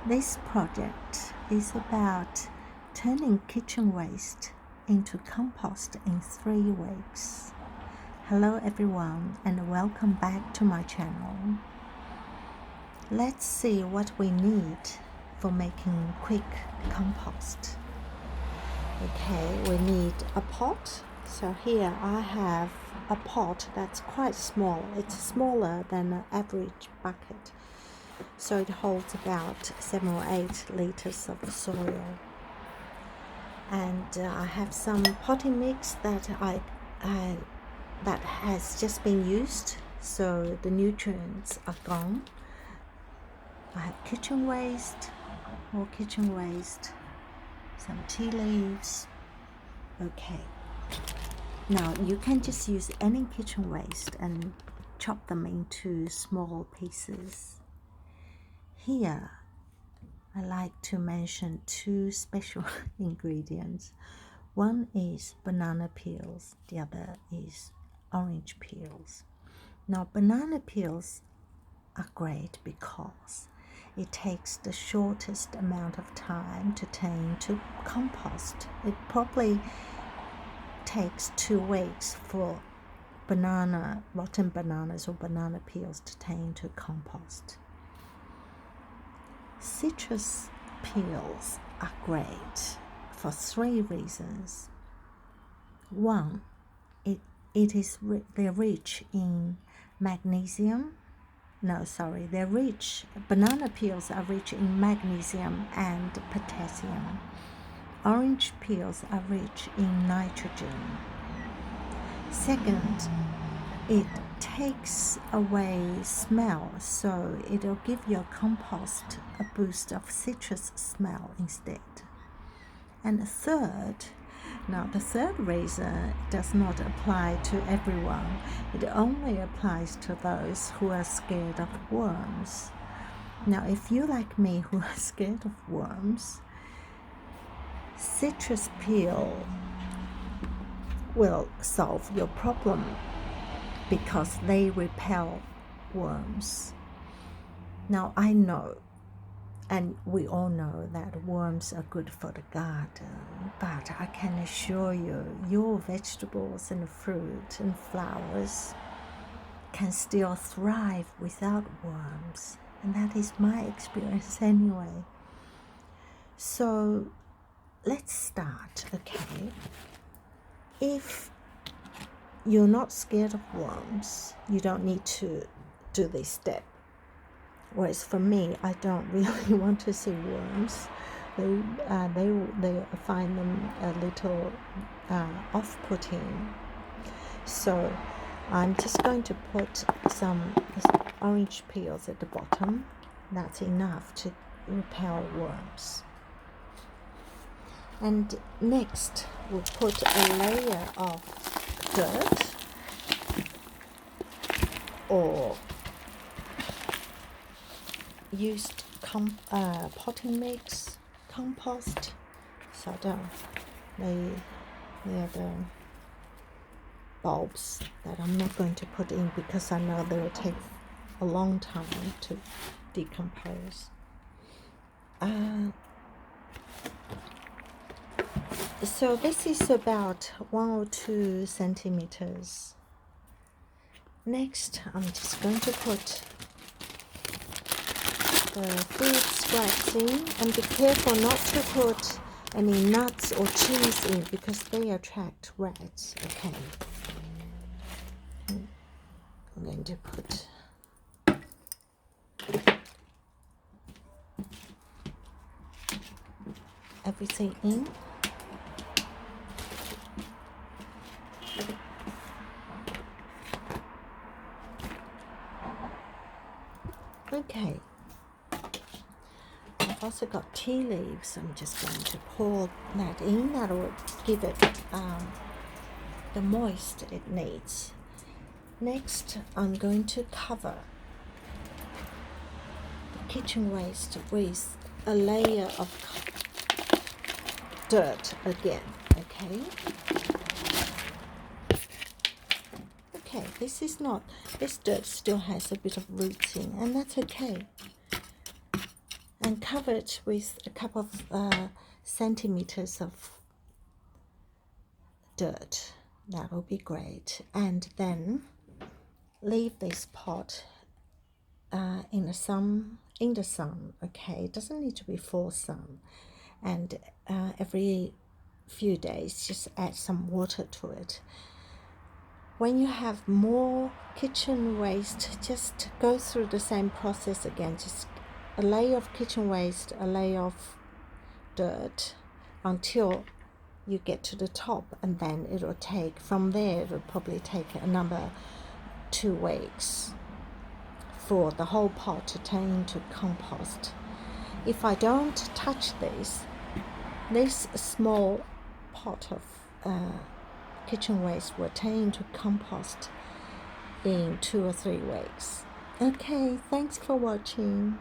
This project is about turning kitchen waste into compost in 3 weeks. Hello everyone and welcome back to my channel. Let's see what we need for making quick compost. Okay, we need a pot. So here I have a pot that's quite small. It's smaller than an average bucket. So it holds about 7 or 8 liters of soil. And I have some potting mix that that has just been used, so the nutrients are gone. I have kitchen waste, more kitchen waste, some tea leaves. Okay. Now you can just use any kitchen waste and chop them into small pieces. Here, I like to mention 2 special ingredients. One is banana peels, the other is orange peels. Now, banana peels are great because it takes the shortest amount of time to turn into compost. It probably takes 2 weeks for rotten bananas or banana peels to turn into compost. Citrus peels are great for 3 reasons. One, they're rich in magnesium. Banana peels are rich in magnesium and potassium. Orange peels are rich in nitrogen. Second, it takes away smell, so it'll give your compost a boost of citrus smell instead. And the third reason does not apply to everyone. It only applies to those who are scared of worms. Now, if you like me who are scared of worms, citrus peel will solve your problem because they repel worms. Now I know, and we all know, that worms are good for the garden, but I can assure you, your vegetables and fruit and flowers can still thrive without worms, and that is my experience anyway. So let's start, okay? If you're not scared of worms, you don't need to do this step. Whereas for me, I don't really want to see worms. They find them a little off-putting. So I'm just going to put some orange peels at the bottom. That's enough to repel worms. And next, we'll put a layer of dirt or used potting mix, compost. So they're the bulbs that I'm not going to put in because I know they will take a long time to decompose. So this is about 1 or 2 centimeters. Next, I'm just going to put the food scraps in, and be careful not to put any nuts or cheese in because they attract rats. Okay, I'm going to put everything in. Okay, I've also got tea leaves. I'm just going to pour that in. That will give it the moist it needs. Next, I'm going to cover the kitchen waste with a layer of dirt again. Okay, this dirt still has a bit of roots in, and that's okay. and cover it with a couple of centimeters of dirt. That will be great. And then leave this pot in the sun. Okay, it doesn't need to be full sun. And every few days, just add some water to it. When you have more kitchen waste, just go through the same process again. Just a layer of kitchen waste, a layer of dirt, until you get to the top, and then it will take, from there it will probably take another 2 weeks for the whole pot to turn into compost. If I don't touch this small pot of kitchen waste will turn into compost in 2 or 3 weeks. Okay, thanks for watching.